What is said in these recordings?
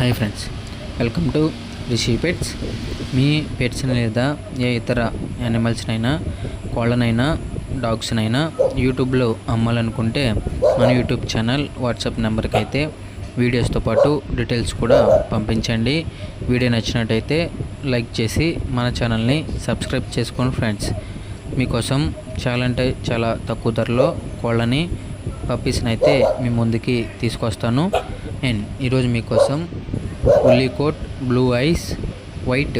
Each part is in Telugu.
Hi friends, welcome to Rishi pets. మీ పెట్స్ని లేదా ఏ ఇతర యానిమల్స్నైనా, కోళ్ళనైనా, డాగ్స్నైనా యూట్యూబ్లో అమ్మాలనుకుంటే మన యూట్యూబ్ ఛానల్ వాట్సాప్ నెంబర్కి అయితే వీడియోస్తో పాటు డీటెయిల్స్ కూడా పంపించండి. వీడియో నచ్చినట్టయితే లైక్ చేసి మన ఛానల్ని సబ్స్క్రైబ్ చేసుకోండి ఫ్రెండ్స్. మీకోసం చాలా అంటే చాలా తక్కువ ధరలో కోళ్ళని, పప్పీస్ని అయితే మీ ముందుకి తీసుకొస్తాను. అండ్ ఈరోజు మీకోసం ఉల్లీ కోట్, బ్లూ ఐస్, వైట్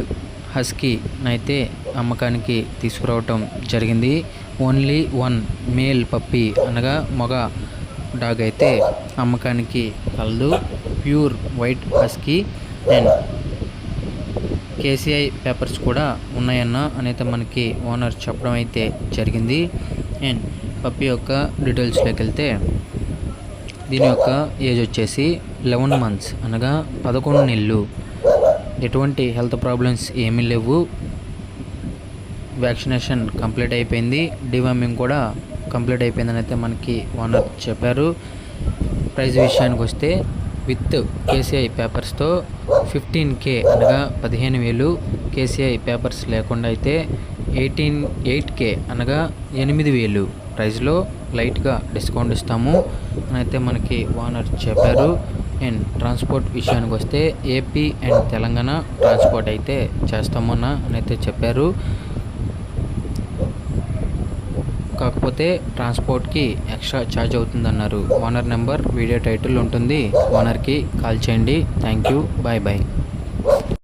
హస్కీని అయితే అమ్మకానికి తీసుకురావటం జరిగింది. ఓన్లీ వన్ మేల్ పప్పీ అనగా మగ డాగ్ అయితే అమ్మకానికి కలదు. Pure white husky and KCI papers కూడా ఉన్నాయన్న అనేది మనకి ఓనర్ చెప్పడం అయితే జరిగింది. అండ్ పప్పీ యొక్క డీటెయిల్స్లోకి వెళ్తే దీని యొక్క ఏజ్ వచ్చేసి 11 months అనగా 11 నెలలు. ఎటువంటి హెల్త్ ప్రాబ్లమ్స్ ఏమీ లేవు. వ్యాక్సినేషన్ కంప్లీట్ అయిపోయింది, డివార్మింగ్ కూడా కంప్లీట్ అయిపోయిందని అయితే మనకి ఓనర్ చెప్పారు. ప్రైస్ విషయానికి వస్తే విత్ కేసీఐ పేపర్స్తో 15K అనగా 15,000, కేసీఐ పేపర్స్ లేకుండా అయితే 8K అనగా 8,000 ప్రైస్లో లైట్గా డిస్కౌంట్ ఇస్తాము అని అయితే మనకి ఓనర్ చెప్పారు. అండ్ ట్రాన్స్పోర్ట్ విషయానికి వస్తే ఏపీ అండ్ తెలంగాణ ట్రాన్స్పోర్ట్ అయితే చేస్తామన్న అని అయితే చెప్పారు. కాకపోతే ట్రాన్స్పోర్ట్కి ఎక్స్ట్రా ఛార్జ్ అవుతుందన్నారు. ఓనర్ నెంబర్ వీడియో టైటిల్ ఉంటుంది, ఓనర్కి కాల్ చేయండి. Thank you, bye bye.